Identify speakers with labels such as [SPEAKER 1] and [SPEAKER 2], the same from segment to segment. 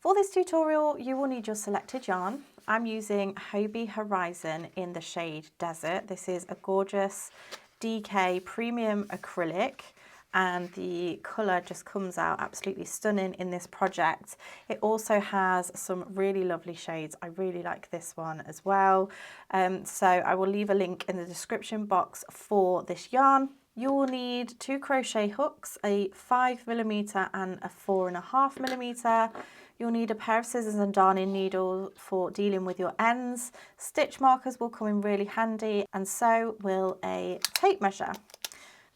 [SPEAKER 1] For this tutorial, you will need your selected yarn. I'm using Hobbii Horizon in the shade Desert. This is a gorgeous DK premium acrylic, and the colour just comes out absolutely stunning in this project. It also has some really lovely shades. I really like this one as well. So I will leave a link in the description box for this yarn. You will need 2 crochet hooks, a 5mm and a 4.5mm. You'll need a pair of scissors and darning needle for dealing with your ends. Stitch markers will come in really handy, and so will a tape measure.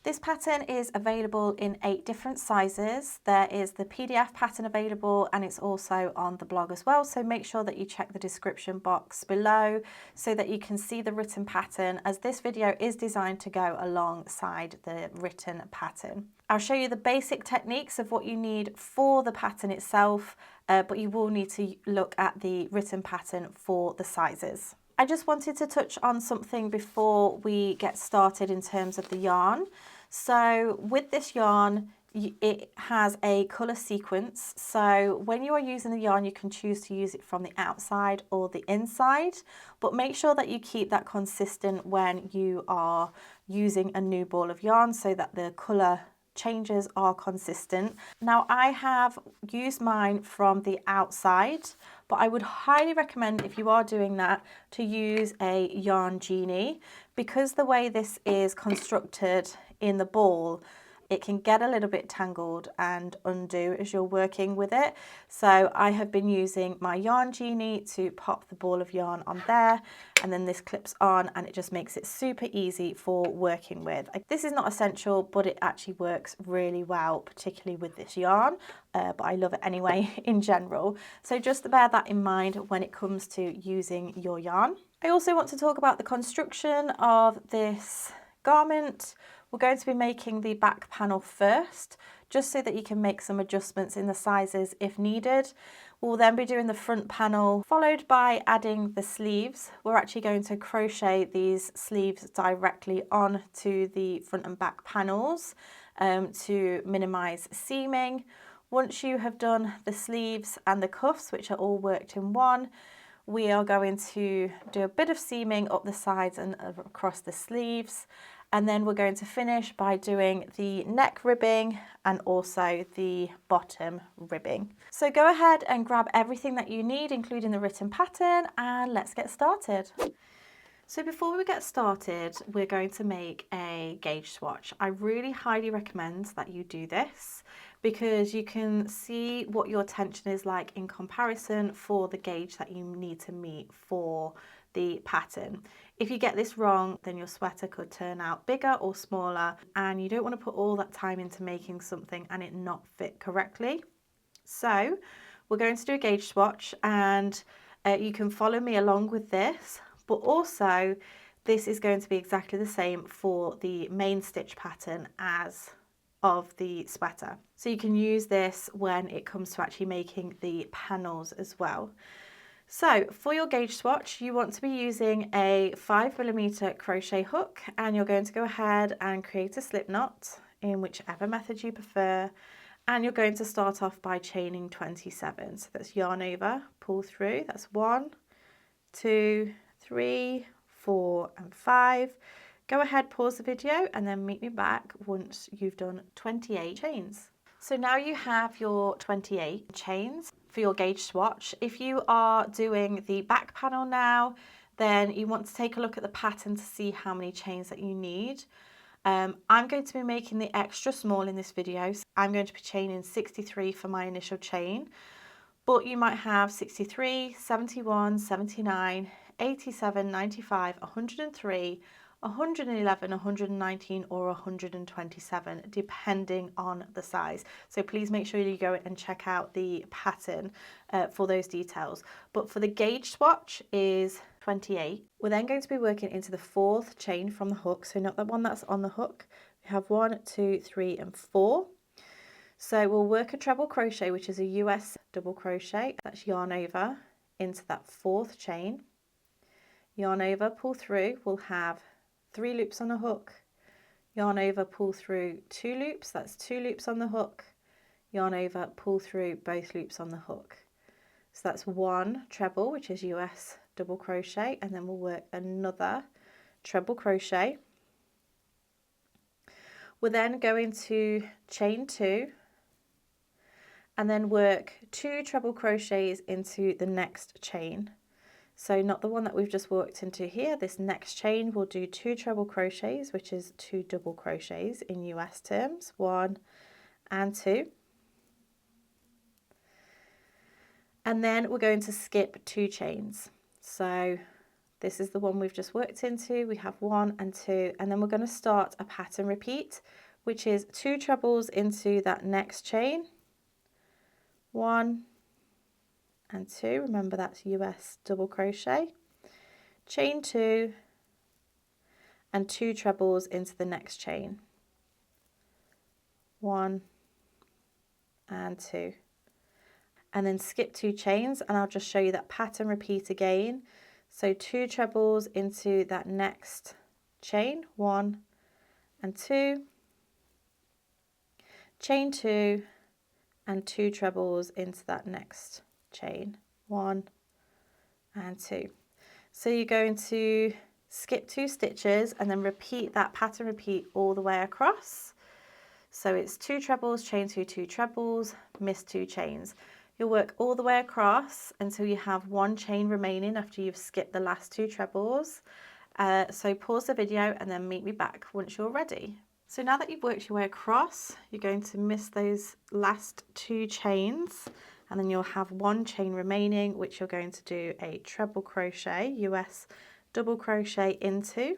[SPEAKER 1] This pattern is available in 8 different sizes. There is the PDF pattern available, and it's also on the blog as well. So make sure that you check the description box below so that you can see the written pattern, as this video is designed to go alongside the written pattern. I'll show you the basic techniques of what you need for the pattern itself, but you will need to look at the written pattern for the sizes. I just wanted to touch on something before we get started in terms of the yarn. So with this yarn, it has a colour sequence. So when you are using the yarn, you can choose to use it from the outside or the inside, but make sure that you keep that consistent when you are using a new ball of yarn so that the colour changes are consistent. Now I have used mine from the outside, but I would highly recommend, if you are doing that, to use a yarn genie, because the way this is constructed in the ball, it can get a little bit tangled and undo as you're working with it. So I have been using my yarn genie to pop the ball of yarn on there, and then this clips on, and it just makes it super easy for working with. This is not essential, but it actually works really well, particularly with this yarn, but I love it anyway in general. So just bear that in mind when it comes to using your yarn. I also want to talk about the construction of this garment. We're going to be making the back panel first, just so that you can make some adjustments in the sizes if needed. We'll then be doing the front panel, followed by adding the sleeves. We're actually going to crochet these sleeves directly onto the front and back panels to minimise seaming. Once you have done the sleeves and the cuffs, which are all worked in one, we are going to do a bit of seaming up the sides and across the sleeves. And then we're going to finish by doing the neck ribbing and also the bottom ribbing. So go ahead and grab everything that you need, including the written pattern, and let's get started. So before we get started, we're going to make a gauge swatch. I really highly recommend that you do this, because you can see what your tension is like in comparison for the gauge that you need to meet for the pattern. If you get this wrong, then your sweater could turn out bigger or smaller, and you don't want to put all that time into making something and it not fit correctly. So we're going to do a gauge swatch, and you can follow me along with this, but also this is going to be exactly the same for the main stitch pattern as of the sweater. So you can use this when it comes to actually making the panels as well. So for your gauge swatch, you want to be using a 5mm crochet hook, and you're going to go ahead and create a slip knot in whichever method you prefer. And you're going to start off by chaining 27. So that's yarn over, pull through, that's 1, 2, 3, 4 and 5. Go ahead, pause the video, and then meet me back once you've done 28 chains. So now you have your 28 chains for your gauge swatch. If you are doing the back panel now, then you want to take a look at the pattern to see how many chains that you need. I'm going to be making the extra small in this video. So I'm going to be chaining 63 for my initial chain, but you might have 63, 71, 79, 87, 95, 103, 111, 119 or 127, depending on the size. So please make sure you go and check out the pattern for those details. But for the gauge swatch is 28. We're then going to be working into the 4th chain from the hook, so not the one that's on the hook. We have 1, 2, 3 and 4. So we'll work a treble crochet, which is a US double crochet. That's yarn over into that 4th chain. Yarn over, pull through, we'll have 3 loops on the hook, yarn over, pull through 2 loops, that's 2 loops on the hook, yarn over, pull through both loops on the hook. So that's one treble, which is US double crochet, and then we'll work another treble crochet. We're then going to chain 2 and then work 2 treble crochets into the next chain. So not the one that we've just worked into here, this next chain we'll do 2 treble crochets, which is 2 double crochets in US terms, 1 and 2. And then we're going to skip 2 chains. So this is the one we've just worked into, we have 1 and 2, and then we're going to start a pattern repeat, which is 2 trebles into that next chain, 1 and 2, remember that's US double crochet, chain 2 and 2 trebles into the next chain, 1 and 2, and then skip 2 chains, and I'll just show you that pattern repeat again. So 2 trebles into that next chain, 1 and 2, chain 2 and 2 trebles into that next chain, 1 and 2. So you're going to skip 2 stitches and then repeat that pattern repeat all the way across. So it's 2 trebles, chain 2, 2 trebles, miss 2 chains. You'll work all the way across until you have 1 chain remaining after you've skipped the last 2 trebles. So pause the video and then meet me back once you're ready. So now that you've worked your way across, you're going to miss those last 2 chains, and then you'll have 1 chain remaining, which you're going to do a treble crochet, US double crochet into.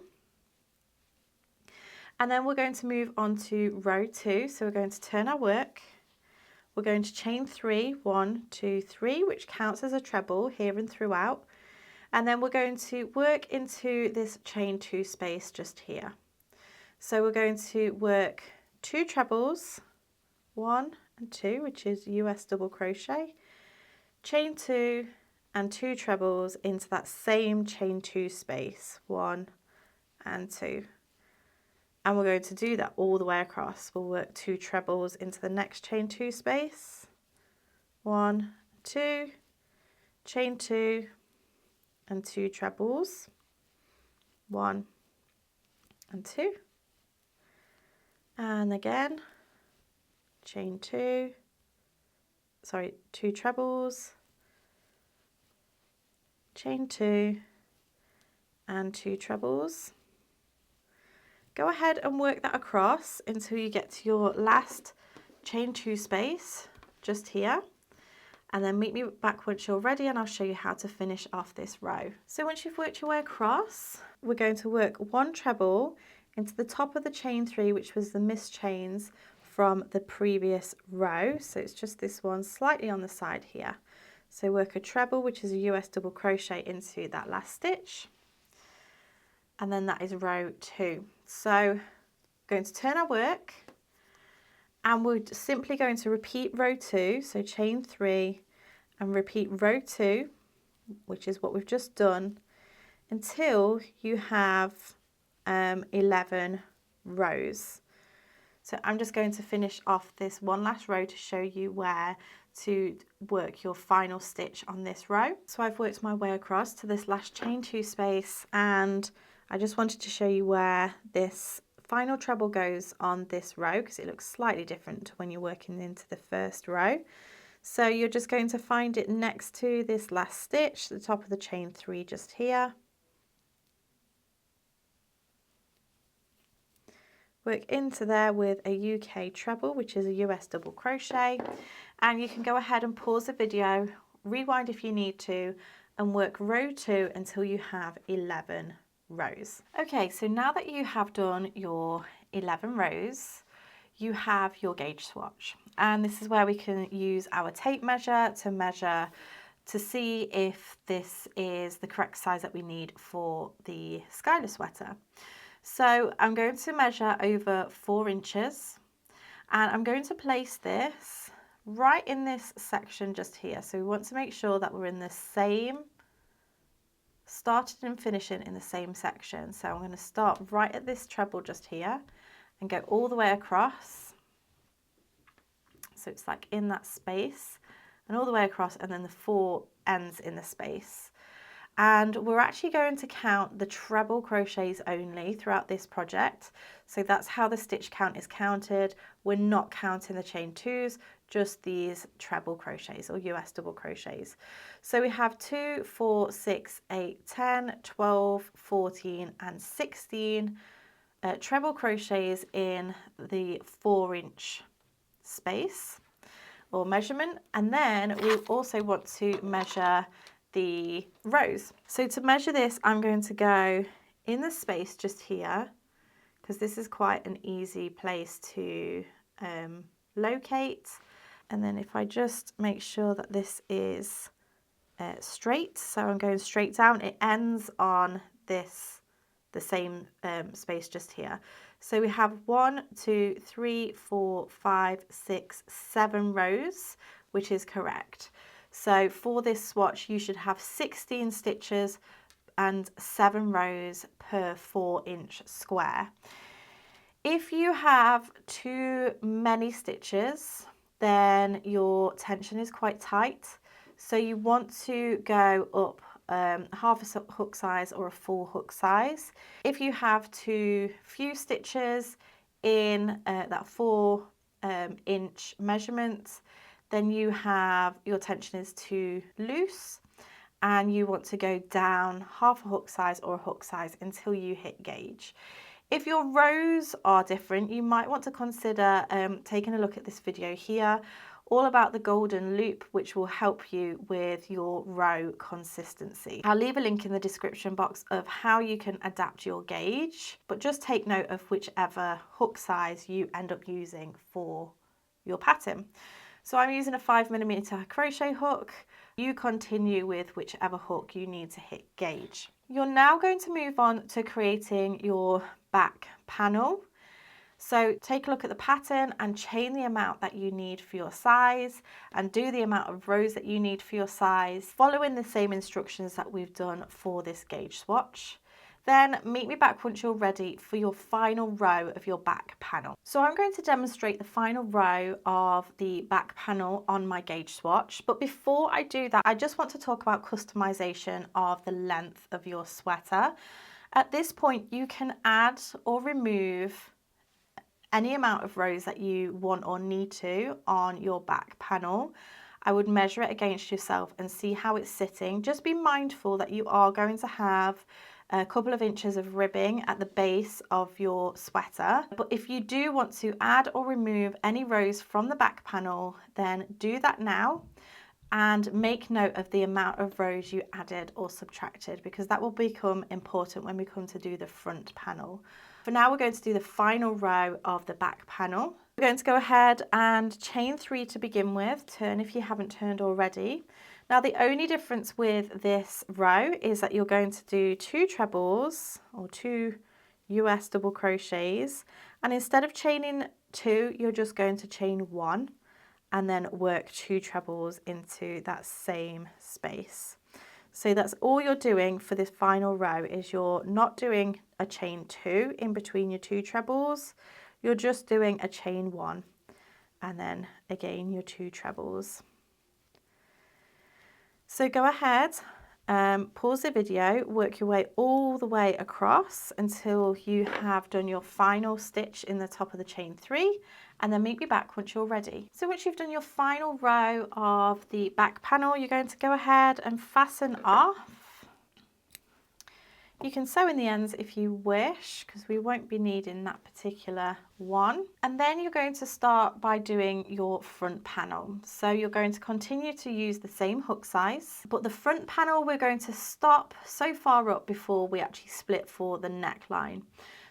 [SPEAKER 1] And then we're going to move on to row 2. So we're going to turn our work. We're going to chain 3, 1, 2, 3, which counts as a treble here and throughout. And then we're going to work into this chain 2 space just here. So we're going to work 2 trebles, 1 and 2, which is US double crochet, chain 2 and 2 trebles into that same chain 2 space, 1 and 2. And we're going to do that all the way across. We'll work 2 trebles into the next chain 2 space, 1, 2, chain 2 and 2 trebles, 1 and 2, and again chain 2 trebles, chain 2 and 2 trebles. Go ahead and work that across until you get to your last chain 2 space just here, and then meet me back once you're ready and I'll show you how to finish off this row. So once you've worked your way across, we're going to work 1 treble into the top of the chain 3, which was the missed chains from the previous row. So it's just this one slightly on the side here. So work a treble, which is a US double crochet, into that last stitch, and then that is row 2. So going to turn our work, and we're simply going to repeat row 2, so chain 3 and repeat row 2, which is what we've just done, until you have 11 rows. So I'm just going to finish off this one last row to show you where to work your final stitch on this row. So I've worked my way across to this last chain 2 space, and I just wanted to show you where this final treble goes on this row, because it looks slightly different to when you're working into the first row. So you're just going to find it next to this last stitch, the top of the chain 3 just here. Work into there with a UK treble, which is a US double crochet, and you can go ahead and pause the video, rewind if you need to, and work row 2 until you have 11 rows. Okay, so now that you have done your 11 rows, you have your gauge swatch, and this is where we can use our tape measure to see if this is the correct size that we need for the Skylar sweater. So I'm going to measure over 4 inches, and I'm going to place this right in this section just here. So we want to make sure that we're in the same, starting and finishing in the same section. So I'm going to start right at this treble just here and go all the way across. So it's like in that space, and all the way across, and then the 4 ends in the space. And we're actually going to count the treble crochets only throughout this project. So that's how the stitch count is counted. We're not counting the chain 2s, just these treble crochets or US double crochets. So we have 2, 4, 6, 8, 10, 12, 14 and 16 treble crochets in the 4-inch space or measurement. And then we also want to measure the rows. So to measure this, I'm going to go in the space just here, because this is quite an easy place to locate. And then if I just make sure that this is straight, so I'm going straight down, it ends on this, the same space just here. So we have 1, 2, 3, 4, 5, 6, 7 rows, which is correct. So for this swatch, you should have 16 stitches and 7 rows per 4-inch square. If you have too many stitches, then your tension is quite tight. So you want to go up half a hook size or a full hook size. If you have too few stitches in that 4-inch measurement, then you have, your tension is too loose and you want to go down half a hook size or a hook size until you hit gauge. If your rows are different, you might want to consider taking a look at this video here, all about the golden loop, which will help you with your row consistency. I'll leave a link in the description box of how you can adapt your gauge, but just take note of whichever hook size you end up using for your pattern. So I'm using a 5mm crochet hook. You continue with whichever hook you need to hit gauge. You're now going to move on to creating your back panel. So take a look at the pattern and chain the amount that you need for your size and do the amount of rows that you need for your size, following the same instructions that we've done for this gauge swatch. Then meet me back once you're ready for your final row of your back panel. So I'm going to demonstrate the final row of the back panel on my gauge swatch. But before I do that, I just want to talk about customization of the length of your sweater. At this point, you can add or remove any amount of rows that you want or need to on your back panel. I would measure it against yourself and see how it's sitting. Just be mindful that you are going to have a couple of inches of ribbing at the base of your sweater. But if you do want to add or remove any rows from the back panel, then do that now and make note of the amount of rows you added or subtracted, because that will become important when we come to do the front panel. For now, we're going to do the final row of the back panel. We're going to go ahead and chain 3 to begin with. Turn if you haven't turned already. Now the only difference with this row is that you're going to do 2 trebles or 2 US double crochets, and instead of chaining 2, you're just going to chain 1 and then work 2 trebles into that same space. So that's all you're doing for this final row, is you're not doing a chain 2 in between your 2 trebles, you're just doing a chain 1 and then again your 2 trebles. So go ahead, pause the video, work your way all the way across until you have done your final stitch in the top of the chain 3, and then meet me back once you're ready. So once you've done your final row of the back panel, you're going to go ahead and fasten off. You can sew in the ends if you wish, because we won't be needing that particular one. And then you're going to start by doing your front panel. So you're going to continue to use the same hook size, but the front panel we're going to stop so far up before we actually split for the neckline.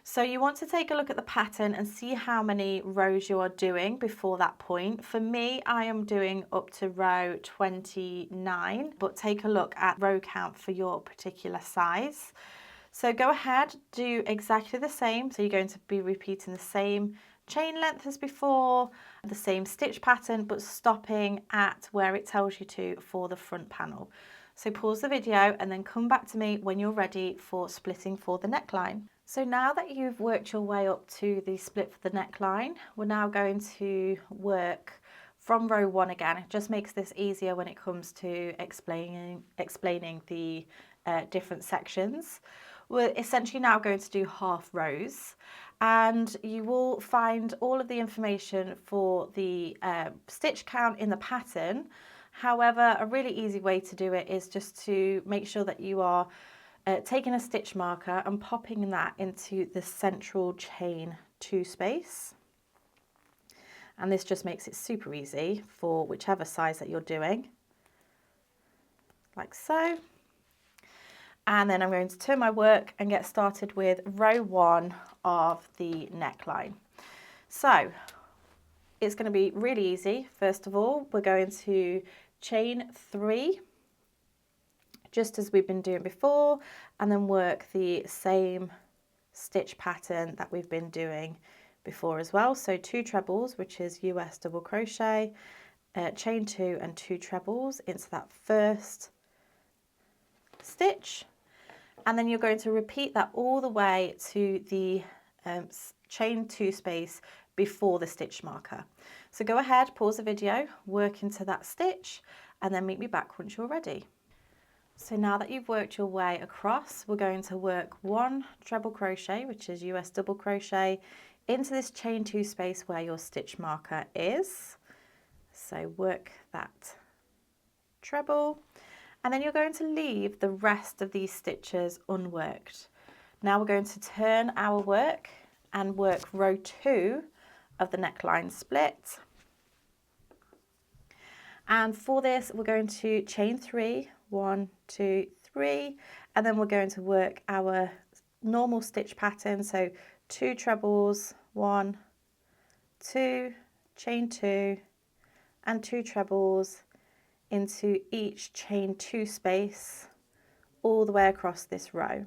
[SPEAKER 1] So you want to take a look at the pattern and see how many rows you are doing before that point. For me, I am doing up to row 29, but take a look at row count for your particular size. So go ahead, do exactly the same. So you're going to be repeating the same chain length as before, the same stitch pattern, but stopping at where it tells you to for the front panel. So pause the video and then come back to me when you're ready for splitting for the neckline. So now that you've worked your way up to the split for the neckline, we're now going to work from row 1 again. It just makes this easier when it comes to explaining the different sections. We're essentially now going to do half rows, and you will find all of the information for the stitch count in the pattern. However, a really easy way to do it is just to make sure that you are taking a stitch marker and popping that into the central chain 2 space. And this just makes it super easy for whichever size that you're doing, like so. And then I'm going to turn my work and get started with row 1 of the neckline. So it's going to be really easy. First of all, we're going to chain 3, just as we've been doing before, and then work the same stitch pattern that we've been doing before as well. So 2 trebles, which is US double crochet, chain 2 and 2 trebles into that first stitch, and then you're going to repeat that all the way to the chain 2 space before the stitch marker. So go ahead, pause the video, work into that stitch, and then meet me back once you're ready. So now that you've worked your way across, we're going to work 1 treble crochet, which is US double crochet, into this chain 2 space where your stitch marker is. So work that treble, and then you're going to leave the rest of these stitches unworked. Now we're going to turn our work and work row 2 of the neckline split. And for this, we're going to chain 3, 1, 2, 3, and then we're going to work our normal stitch pattern. So 2 trebles, 1, 2, chain 2, and 2 trebles into each chain 2 space all the way across this row.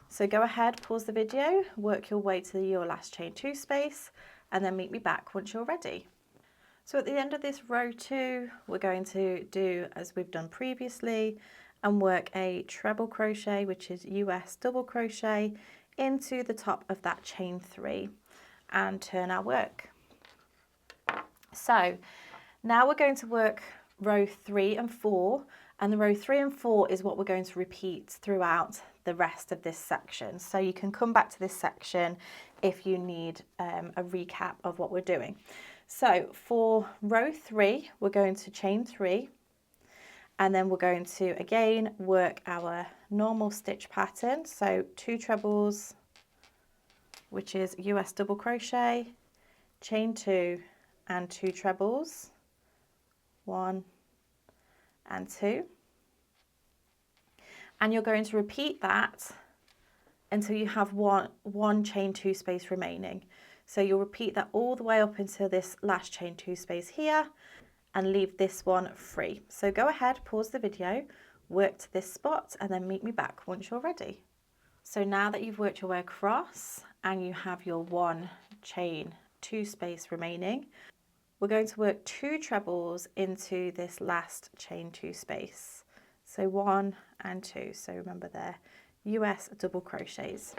[SPEAKER 1] So go ahead, pause the video, work your way to your last chain 2 space, and then meet me back once you're ready. So at the end of this row 2, we're going to do as we've done previously and work a treble crochet, which is US double crochet, into the top of that chain 3 and turn our work. So now we're going to work row 3 and 4, and the row 3 and 4 is what we're going to repeat throughout the rest of this section. So you can come back to this section if you need a recap of what we're doing. So for row 3, we're going to chain 3, and then we're going to again work our normal stitch pattern. So 2 trebles, which is US double crochet, chain 2 and 2 trebles, 1 and 2. And you're going to repeat that until you have one chain 2 space remaining. So you'll repeat that all the way up until this last chain 2 space here and leave this one free. So go ahead, pause the video, work to this spot, and then meet me back once you're ready. So now that you've worked your way across and you have your 1 chain 2 space remaining, we're going to work 2 trebles into this last chain 2 space. So 1 and 2. So remember they're US double crochets.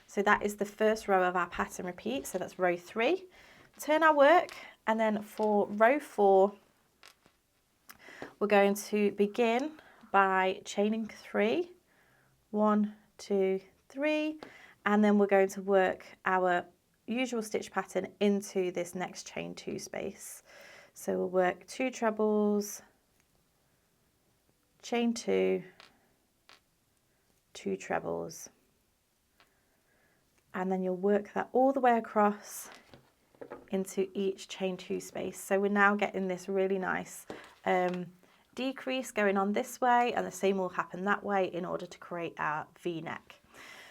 [SPEAKER 1] So that is the first row of our pattern repeat. So that's row 3. Turn our work, and then for row 4, we're going to begin by chaining 3, 1, 2, 3, and then we're going to work our usual stitch pattern into this next chain 2 space. So we'll work 2 trebles, chain 2, 2 trebles, and then you'll work that all the way across into each chain 2 space. So we're now getting this really nice decrease going on this way, and the same will happen that way in order to create our V-neck.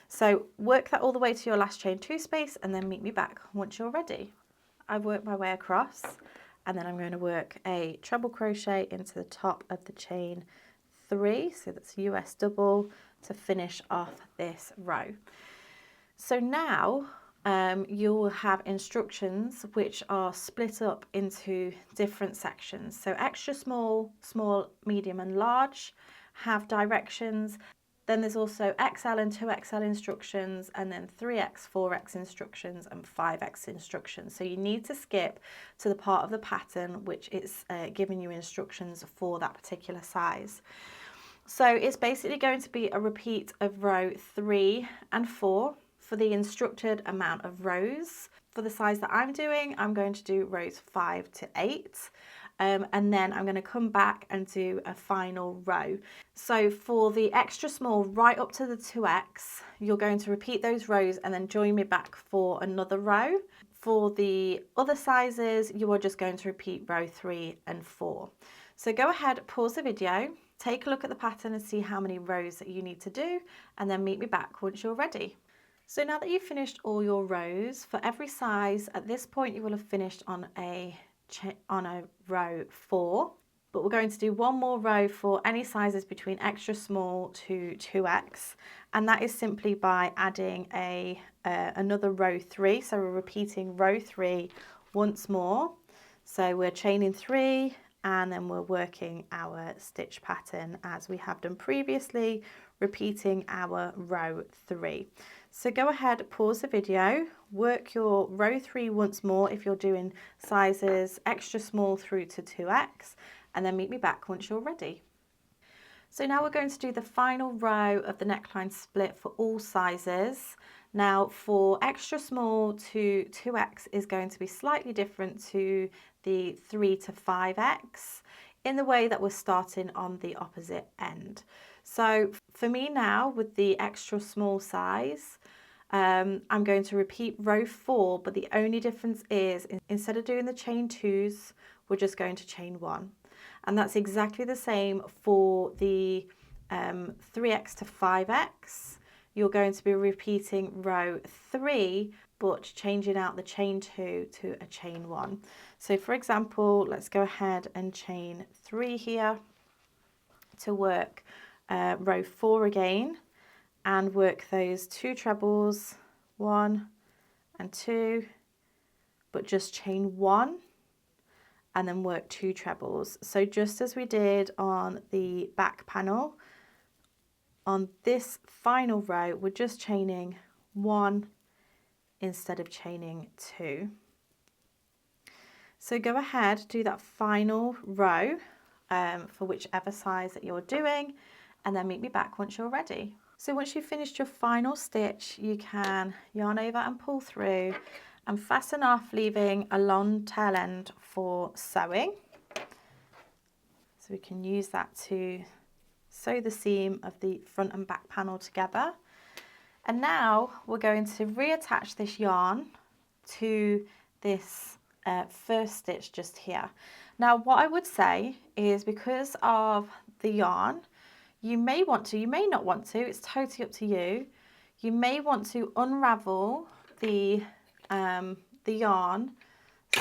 [SPEAKER 1] So work that all the way to your last chain 2 space, and then meet me back once you're ready. I've worked my way across, and then I'm going to work a treble crochet into the top of the chain 3, so that's US double, to finish off this row. So now you will have instructions which are split up into different sections. So extra small, small, medium and large have directions. Then there's also XL and 2XL instructions, and then 3X, 4X instructions, and 5X instructions. So you need to skip to the part of the pattern which is giving you instructions for that particular size. So it's basically going to be a repeat of row 3 and 4 for the instructed amount of rows. For the size that I'm doing, I'm going to do rows 5 to 8. And then I'm going to come back and do a final row. So for the extra small right up to the 2X, you're going to repeat those rows and then join me back for another row. For the other sizes, you are just going to repeat row 3 and 4. So go ahead, pause the video, take a look at the pattern and see how many rows that you need to do, and then meet me back once you're ready. So now that you've finished all your rows, for every size, at this point you will have finished on a row 4, but we're going to do one more row for any sizes between extra small to 2X, and that is simply by adding another row 3. So we're repeating row 3 once more. So we're chaining 3 and then we're working our stitch pattern as we have done previously, repeating our row 3. So go ahead, pause the video, work your row 3 once more if you're doing sizes extra small through to 2X, and then meet me back once you're ready. So now we're going to do the final row of the neckline split for all sizes. Now for extra small to 2X is going to be slightly different to the 3 to 5X in the way that we're starting on the opposite end. So for me now with the extra small size, I'm going to repeat row 4, but the only difference is instead of doing the chain 2s, we're just going to chain 1. And that's exactly the same for the 3X to 5X. You're going to be repeating row 3, but changing out the chain 2 to a chain 1. So for example, let's go ahead and chain 3 here to work row 4 again, and work those 2 trebles, 1 and 2, but just chain 1 and then work 2 trebles. So just as we did on the back panel, on this final row we're just chaining 1 instead of chaining 2. So go ahead, do that final row for whichever size that you're doing, and then meet me back once you're ready. So once you've finished your final stitch, you can yarn over and pull through and fasten off, leaving a long tail end for sewing. So we can use that to sew the seam of the front and back panel together. And now we're going to reattach this yarn to this first stitch just here. Now what I would say is, because of the yarn, you may want to, you may not want to, it's totally up to you. You may want to unravel the yarn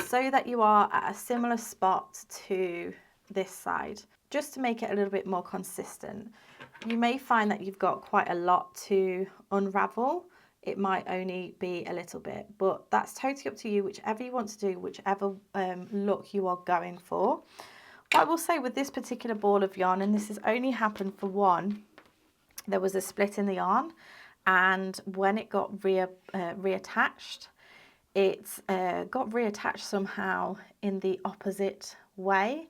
[SPEAKER 1] so that you are at a similar spot to this side, just to make it a little bit more consistent. You may find that you've got quite a lot to unravel. It might only be a little bit, but that's totally up to you, whichever you want to do, whichever look you are going for. What I will say with this particular ball of yarn, and this has only happened for one, there was a split in the yarn, and when it got reattached, it got reattached somehow in the opposite way.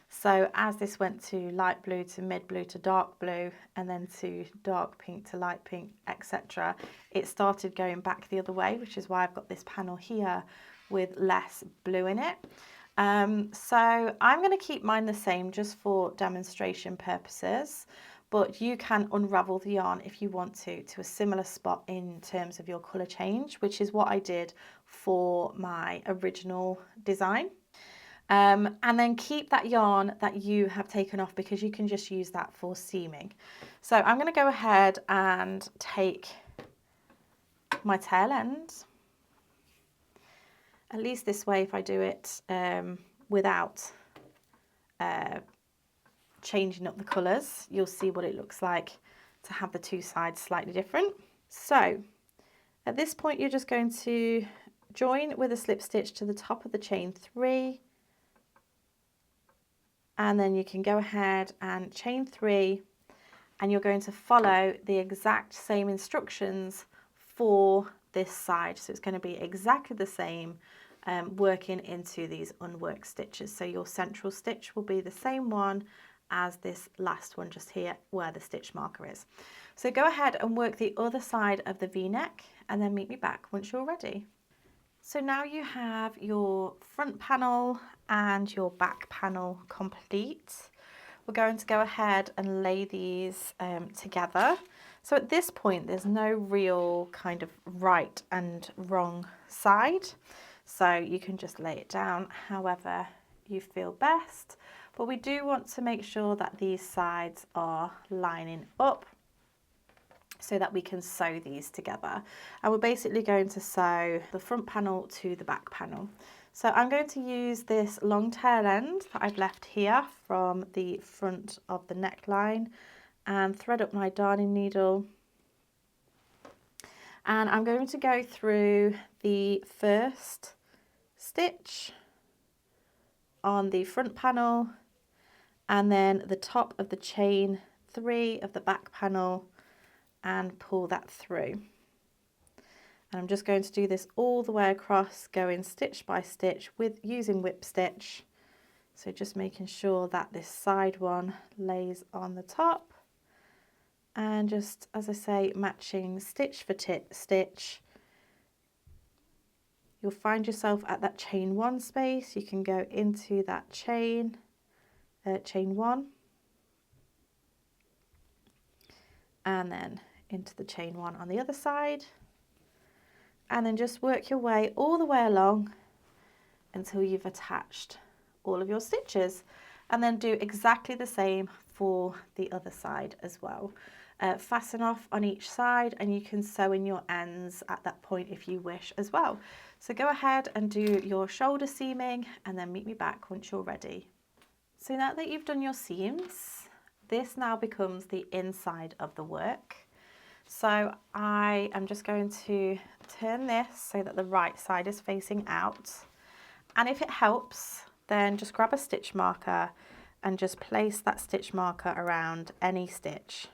[SPEAKER 1] So as this went to light blue to mid blue to dark blue, and then to dark pink to light pink, etc., it started going back the other way, which is why I've got this panel here with less blue in it. So I'm going to keep mine the same just for demonstration purposes, but you can unravel the yarn if you want to a similar spot in terms of your colour change, which is what I did for my original design. And then keep that yarn that you have taken off, because you can just use that for seaming. So I'm going to go ahead and take my tail end. At least this way, if I do it without changing up the colours, you'll see what it looks like to have the two sides slightly different. So at this point, you're just going to join with a slip stitch to the top of the chain 3, and then you can go ahead and chain 3 and you're going to follow the exact same instructions for this side. So it's going to be exactly the same, working into these unworked stitches. So your central stitch will be the same one as this last one just here where the stitch marker is. So go ahead and work the other side of the V-neck and then meet me back once you're ready. So now you have your front panel and your back panel complete. We're going to go ahead and lay these together. So at this point, there's no real kind of right and wrong side. So you can just lay it down however you feel best. But we do want to make sure that these sides are lining up so that we can sew these together. And we're basically going to sew the front panel to the back panel. So I'm going to use this long tail end that I've left here from the front of the neckline and thread up my darning needle. And I'm going to go through the first stitch on the front panel and then the top of the chain 3 of the back panel and pull that through. And I'm just going to do this all the way across, going stitch by stitch with using whip stitch. So just making sure that this side one lays on the top and just, as I say, matching stitch for stitch. You'll find yourself at that chain 1 space. You can go into that chain 1 and then into the chain 1 on the other side, and then just work your way all the way along until you've attached all of your stitches, and then do exactly the same for the other side as well. Fasten off on each side and you can sew in your ends at that point if you wish as well. So go ahead and do your shoulder seaming and then meet me back once you're ready. So now that you've done your seams, this now becomes the inside of the work. So I am just going to turn this so that the right side is facing out. And if it helps, then just grab a stitch marker and just place that stitch marker around any stitch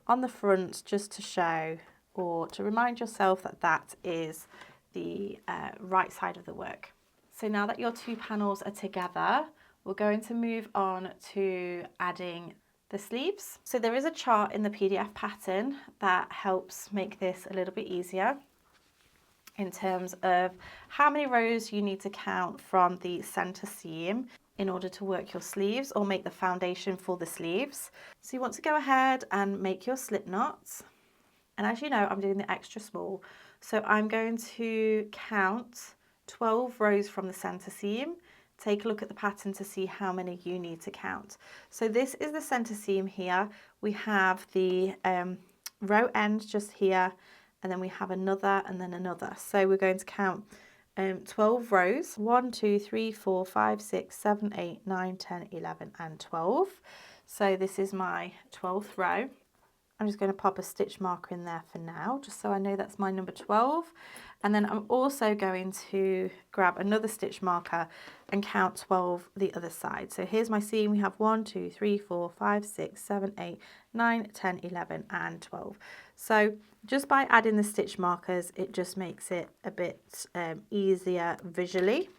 [SPEAKER 1] on the front just to show or to remind yourself that that is the right side of the work. So now that your 2 panels are together, we're going to move on to adding the sleeves. So there is a chart in the PDF pattern that helps make this a little bit easier in terms of how many rows you need to count from the center seam in order to work your sleeves or make the foundation for the sleeves. So you want to go ahead and make your slip knots. And as you know, I'm doing the extra small. So I'm going to count 12 rows from the center seam. Take a look at the pattern to see how many you need to count. So this is the center seam here. We have the row end just here, and then we have another and then another. So we're going to count 12 rows. 1, 2, 3, 4, 5, 6, 7, 8, 9, 10, 11 and 12. So this is my 12th row. I'm just going to pop a stitch marker in there for now, just so I know that's my number 12. And then I'm also going to grab another stitch marker and count 12 the other side. So here's my seam. We have 1, 2, 3, 4, 5, 6, 7, 8, 9, 10, 11 and 12. So just by adding the stitch markers, it just makes it a bit easier visually,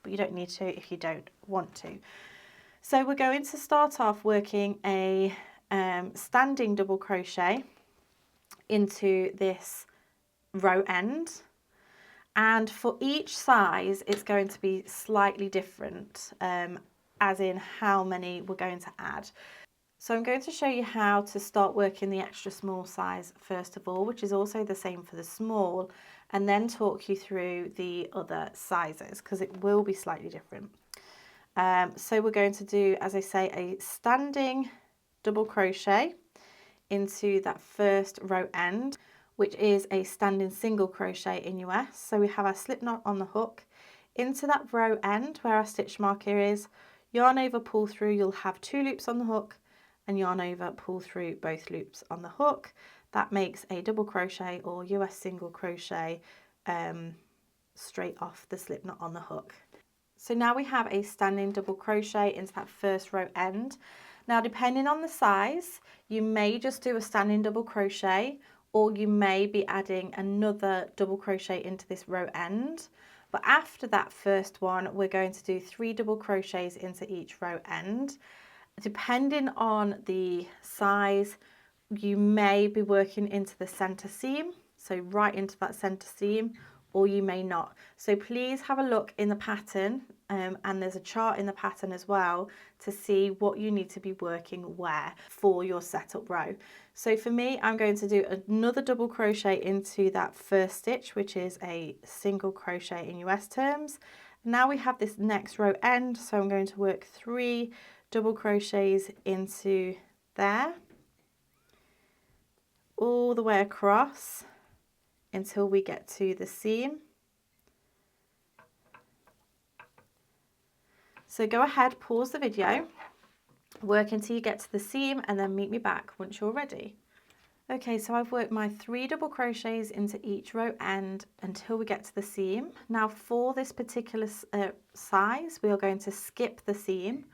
[SPEAKER 1] but you don't need to if you don't want to. So we're going to start off working a standing double crochet into this row end, and for each size it's going to be slightly different, as in how many we're going to add. So I'm going to show you how to start working the extra small size first of all, which is also the same for the small, and then talk you through the other sizes because it will be slightly different. So we're going to do, as I say, a standing double crochet into that first row end, which is a standing single crochet in US. So we have our slip knot on the hook into that row end where our stitch marker is, yarn over, pull through. You'll have 2 loops on the hook and yarn over, pull through both loops on the hook. That makes a double crochet or US single crochet straight off the slip knot on the hook. So now we have a standing double crochet into that first row end. Now, depending on the size, you may just do a standing double crochet, or you may be adding another double crochet into this row end. But after that first one, we're going to do 3 double crochets into each row end. Depending on the size, you may be working into the center seam, so right into that center seam, or you may not. So please have a look in the pattern, and there's a chart in the pattern as well to see what you need to be working where for your setup row. So for me, I'm going to do another double crochet into that first stitch, which is a single crochet in US terms. Now we have this next row end, so I'm going to work 3 double crochets into there, all the way across until we get to the seam. So go ahead, pause the video, work until you get to the seam, and then meet me back once you're ready. Okay, so I've worked my 3 double crochets into each row end until we get to the seam. Now for this particular size, we are going to skip the seam,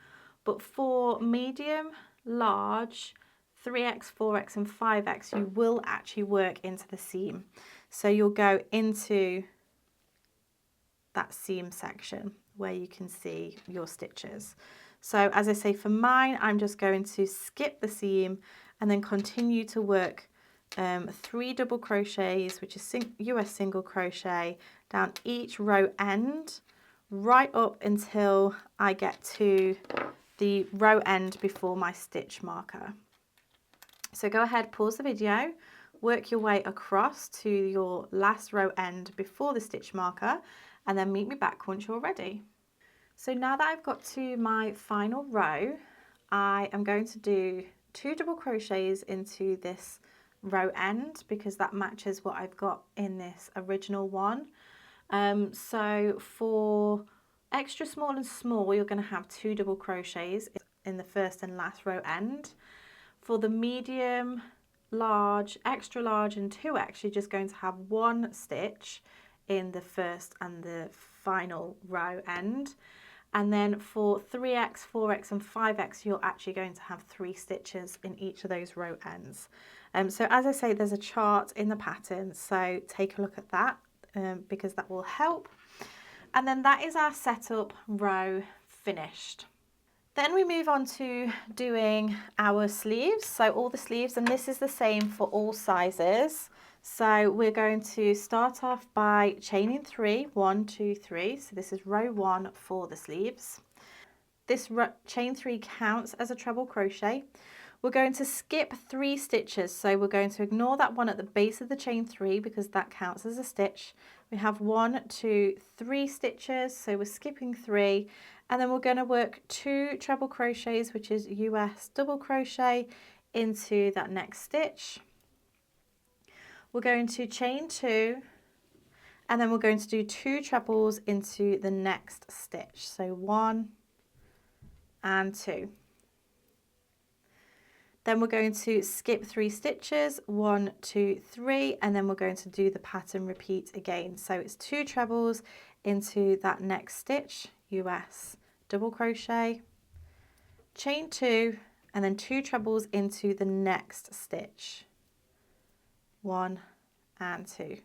[SPEAKER 1] but for medium, large, 3x, 4x and 5x, you will actually work into the seam. So you'll go into that seam section where you can see your stitches. So as I say, for mine, I'm just going to skip the seam and then continue to work 3 double crochets, which is US single crochet, down each row end, right up until I get to the row end before my stitch marker. So go ahead, pause the video, work your way across to your last row end before the stitch marker, and then meet me back once you're ready. So now that I've got to my final row, I am going to do 2 double crochets into this row end because that matches what I've got in this original one. So for extra small and small, you're going to have 2 double crochets in the first and last row end. For the medium, large, extra large and 2x, you're just going to have 1 stitch in the first and the final row end. And then for 3x, 4x and 5x, you're actually going to have 3 stitches in each of those row ends. So as I say, there's a chart in the pattern, so take a look at that because that will help. And then that is our setup row finished. Then we move on to doing our sleeves. So all the sleeves, and this is the same for all sizes. So we're going to start off by chaining 3, 1, 2, 3. So this is row 1 for the sleeves. This chain 3 counts as a treble crochet. We're going to skip 3 stitches. So we're going to ignore that one at the base of the chain 3 because that counts as a stitch. We have 1, 2, 3 stitches. So we're skipping 3. And then we're going to work 2 treble crochets, which is US double crochet, into that next stitch. We're going to chain 2, and then we're going to do 2 trebles into the next stitch. So 1 and 2. Then we're going to skip 3 stitches, 1, 2, 3, and then we're going to do the pattern repeat again. So it's 2 trebles into that next stitch, US double crochet, chain 2, and then 2 trebles into the next stitch, 1 and 2.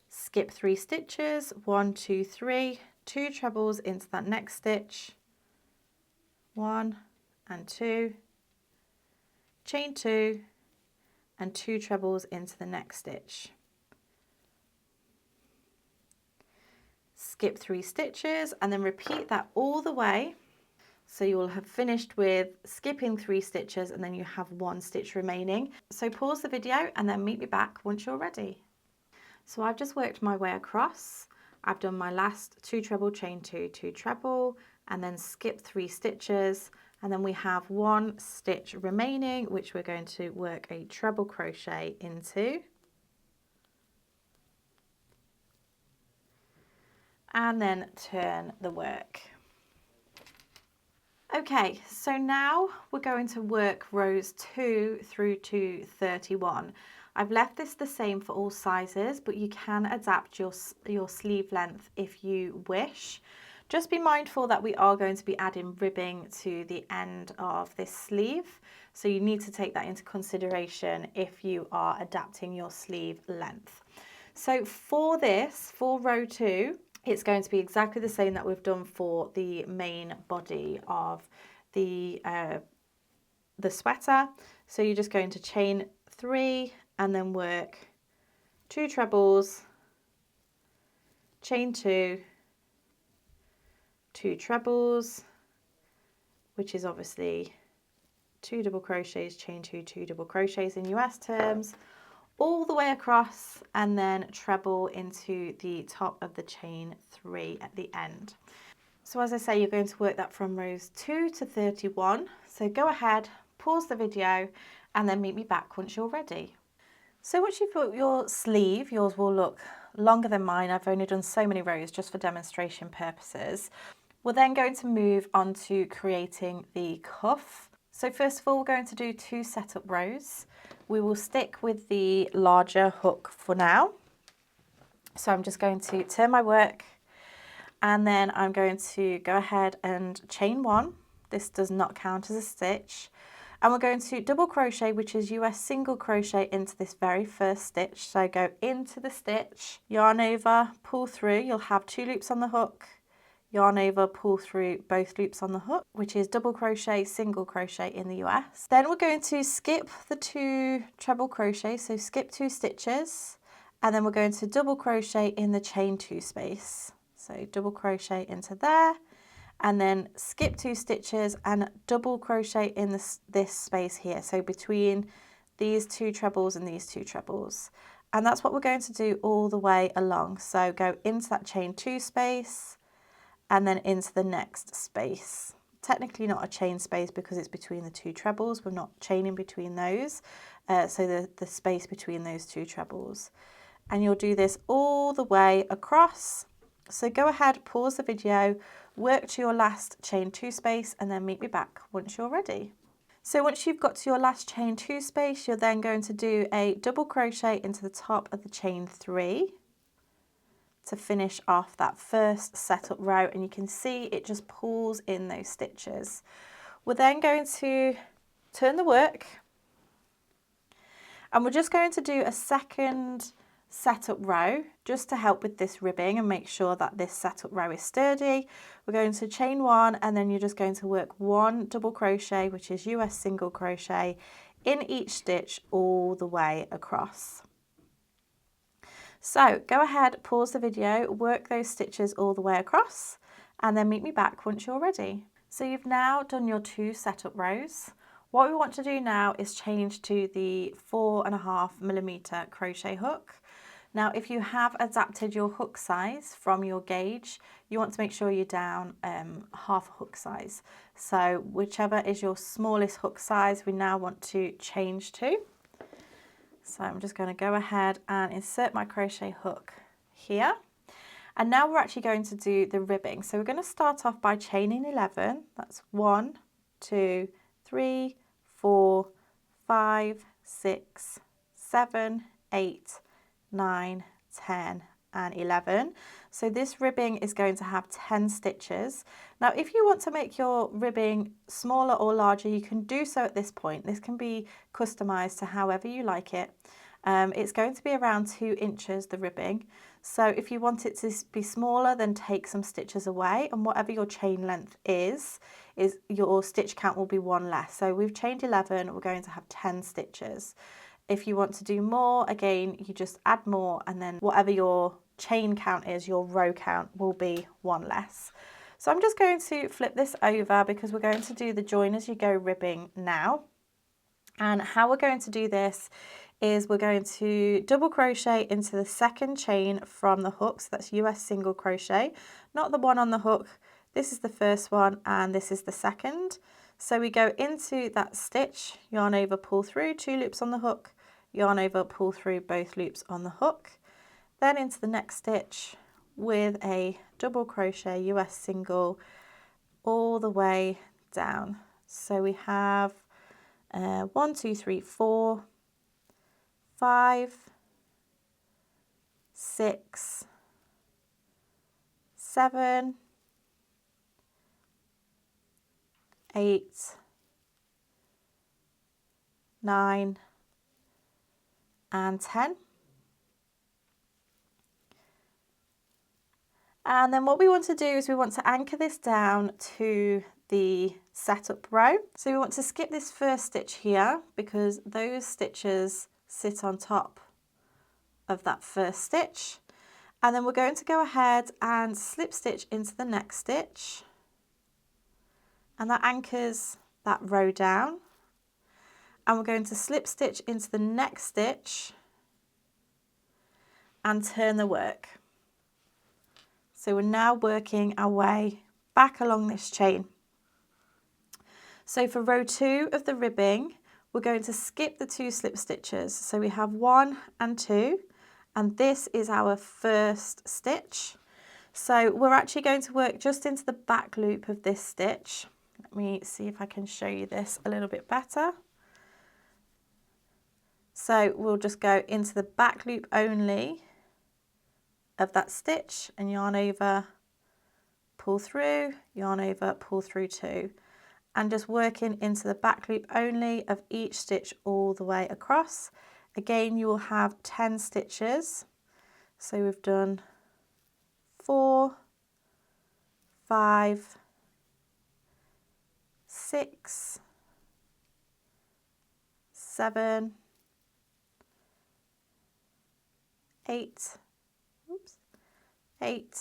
[SPEAKER 1] Skip 3 stitches, 1, 2, 3, 2 trebles into that next stitch, 1 and 2, chain 2, and 2 trebles into the next stitch. Skip 3 stitches and then repeat that all the way. So you will have finished with skipping 3 stitches and then you have 1 stitch remaining. So pause the video and then meet me back once you're ready. So I've just worked my way across. I've done my last 2 treble, chain 2, 2 treble, and then skip 3 stitches. And then we have 1 stitch remaining, which we're going to work a treble crochet into. And then turn the work. Okay, so now we're going to work rows 2 through to 31. I've left this the same for all sizes, but you can adapt your sleeve length if you wish. Just be mindful that we are going to be adding ribbing to the end of this sleeve. So you need to take that into consideration if you are adapting your sleeve length. So for this, for row 2, it's going to be exactly the same that we've done for the main body of the sweater. So you're just going to chain 3 and then work 2 trebles, chain 2, 2 trebles, which is obviously 2 double crochets, chain 2, 2 double crochets in US terms, all the way across, and then treble into the top of the chain 3 at the end. So as I say, you're going to work that from rows 2 to 31. So go ahead, pause the video, and then meet me back once you're ready. So once you've put your sleeve, yours will look longer than mine. I've only done so many rows just for demonstration purposes. We're then going to move on to creating the cuff. So first of all, we're going to do 2 setup rows. We will stick with the larger hook for now. So I'm just going to turn my work, and then I'm going to go ahead and chain 1. This does not count as a stitch. And we're going to double crochet, which is US single crochet, into this very first stitch. So go into the stitch, yarn over, pull through. You'll have 2 loops on the hook, yarn over, pull through both loops on the hook, which is double crochet, single crochet in the US. Then we're going to skip the 2 treble crochet, so skip 2 stitches, and then we're going to double crochet in the chain 2 space. So double crochet into there, and then skip 2 stitches and double crochet in this space here, so between these 2 trebles and these 2 trebles. And that's what we're going to do all the way along. So go into that chain 2 space and then into the next space. Technically not a chain space because it's between the 2 trebles. We're not chaining between those. So the space between those 2 trebles. And you'll do this all the way across. So go ahead, pause the video, work to your last chain 2 space, and then meet me back once you're ready. So once you've got to your last chain 2 space, you're then going to do a double crochet into the top of the chain 3 to finish off that first setup row, and you can see it just pulls in those stitches. We're then going to turn the work, and we're just going to do a second setup row just to help with this ribbing and make sure that this setup row is sturdy. We're going to chain 1, and then you're just going to work 1 double crochet, which is US single crochet, in each stitch all the way across. So go ahead, pause the video, work those stitches all the way across, and then meet me back once you're ready. So you've now done your 2 setup rows. What we want to do now is change to the 4.5mm crochet hook. Now, if you have adapted your hook size from your gauge, you want to make sure you're down half a hook size. So whichever is your smallest hook size, we now want to change to. So I'm just going to go ahead and insert my crochet hook here. And now we're actually going to do the ribbing. So we're going to start off by chaining 11. That's 1, 2, 3, 4, 5, 6, 7, 8, 9, 10 and 11. So this ribbing is going to have 10 stitches. Now if you want to make your ribbing smaller or larger, you can do so at this point. This can be customized to however you like it. It's going to be around 2 inches, the ribbing. So if you want it to be smaller, then take some stitches away, and whatever your chain length is your stitch count will be 1 less. So we've chained 11, we're going to have 10 stitches. If you want to do more, again, you just add more, and then whatever your chain count is, your row count will be 1 less. So I'm just going to flip this over because we're going to do the join as you go ribbing now. And how we're going to do this is we're going to double crochet into the second chain from the hook. So that's US single crochet, not the one on the hook. This is the first one and this is the second. So we go into that stitch, yarn over, pull through, 2 loops on the hook, yarn over, pull through both loops on the hook, then into the next stitch with a double crochet US single all the way down. So we have 1, 2, 3, 4, 5, 6, 7, 8, 9 and 10. And then what we want to do is we want to anchor this down to the setup row. So we want to skip this first stitch here because those stitches sit on top of that first stitch. And then we're going to go ahead and slip stitch into the next stitch. And that anchors that row down. And we're going to slip stitch into the next stitch and turn the work. So we're now working our way back along this chain. So for row 2 of the ribbing, we're going to skip the 2 slip stitches. So we have 1 and 2, and this is our first stitch. So we're actually going to work just into the back loop of this stitch. Let me see if I can show you this a little bit better. So we'll just go into the back loop only of that stitch and yarn over, pull through, yarn over, pull through 2, and just working into the back loop only of each stitch all the way across. Again, you will have 10 stitches. So we've done 4, 5, 6, 7, 8, 8,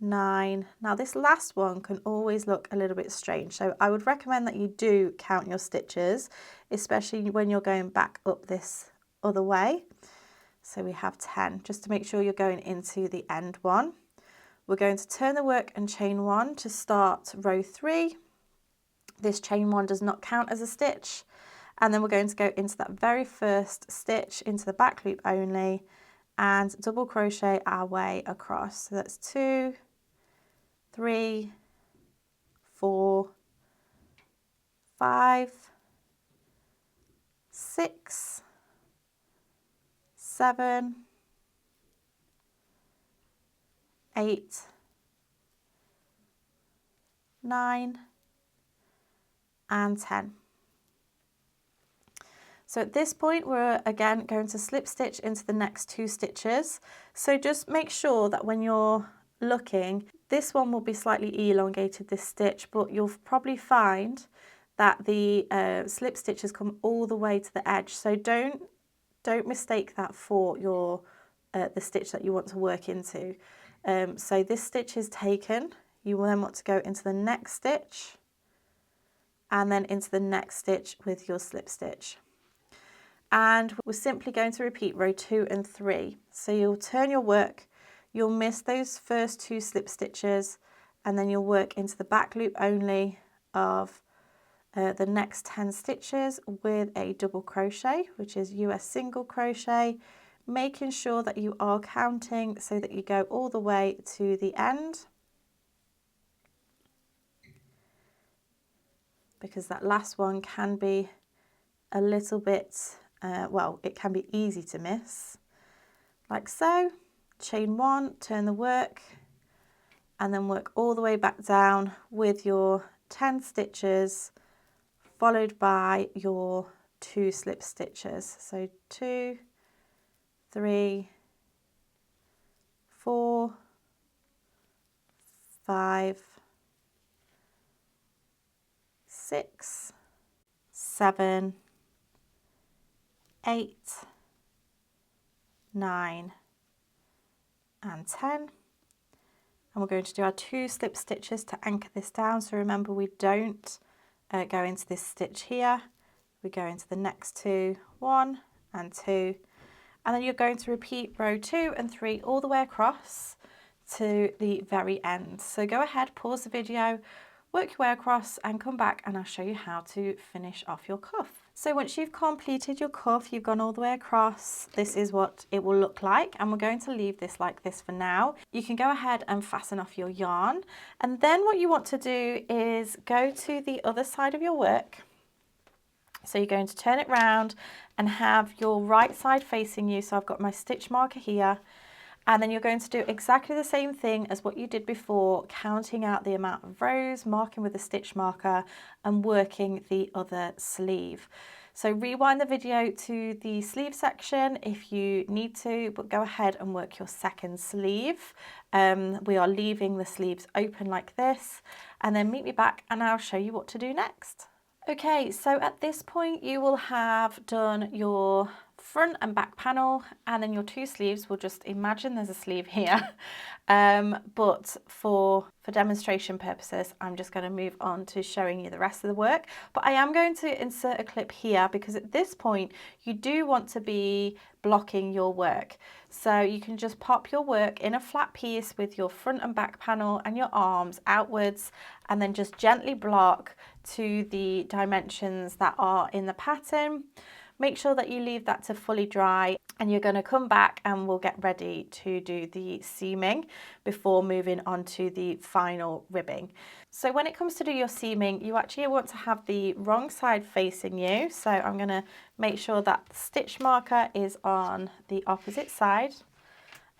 [SPEAKER 1] 9. Now this last one can always look a little bit strange, so I would recommend that you do count your stitches, especially when you're going back up this other way. So we have 10, just to make sure you're going into the end one. We're going to turn the work and chain 1 to start row 3. This chain 1 does not count as a stitch, and then we're going to go into that very first stitch into the back loop only and double crochet our way across. So that's 2, 3, 4, 5, 6, 7, 8, 9 and 10. So at this point we're again going to slip stitch into the next 2 stitches. So just make sure that when you're looking, this one will be slightly elongated, this stitch, but you'll probably find that the slip stitches come all the way to the edge. So don't mistake that for your the stitch that you want to work into. So this stitch is taken, you will then want to go into the next stitch and then into the next stitch with your slip stitch. And we're simply going to repeat row 2 and 3. So you'll turn your work, you'll miss those first 2 slip stitches, and then you'll work into the back loop only of the next 10 stitches with a double crochet, which is US single crochet, making sure that you are counting so that you go all the way to the end, because that last one can be a little bit well, it can be easy to miss, like so. Chain 1, turn the work, and then work all the way back down with your 10 stitches, followed by your 2 slip stitches. So 2, 3, 4, 5, 6, 7, 8, 9 and 10. And we're going to do our 2 slip stitches to anchor this down. So remember, we don't go into this stitch here, we go into the next 2, 1 and 2, and then you're going to repeat row 2 and 3 all the way across to the very end. So go ahead, pause the video, work your way across and come back and I'll show you how to finish off your cuff. So once you've completed your cuff, you've gone all the way across, this is what it will look like, and we're going to leave this like this for now. You can go ahead and fasten off your yarn, and then what you want to do is go to the other side of your work. So you're going to turn it round and have your right side facing you. So I've got my stitch marker here, And then you're going to do exactly the same thing as what you did before, counting out the amount of rows, marking with a stitch marker and working the other sleeve. So rewind the video to the sleeve section if you need to, but go ahead and work your second sleeve. We are leaving the sleeves open like this, and then meet me back and I'll show you what to do next. Okay, so at this point you will have done your front and back panel, and then your two sleeves. We'll just imagine there's a sleeve here, but for demonstration purposes I'm just going to move on to showing you the rest of the work. But I am going to insert a clip here because at this point you do want to be blocking your work, so you can just pop your work in a flat piece with your front and back panel and your arms outwards, and then just gently block to the dimensions that are in the pattern. Make sure that you leave that to fully dry, and you're going to come back and we'll get ready to do the seaming before moving on to the final ribbing. So when it comes to do your seaming, you actually want to have the wrong side facing you. So I'm going to make sure that the stitch marker is on the opposite side,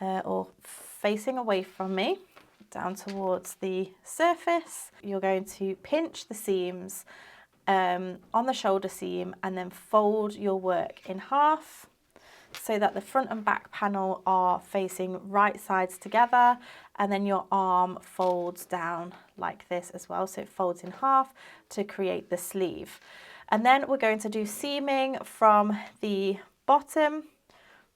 [SPEAKER 1] or facing away from me, down towards the surface. You're going to pinch the seams on the shoulder seam and then fold your work in half so that the front and back panel are facing right sides together, and then your arm folds down like this as well, so it folds in half to create the sleeve. And then we're going to do seaming from the bottom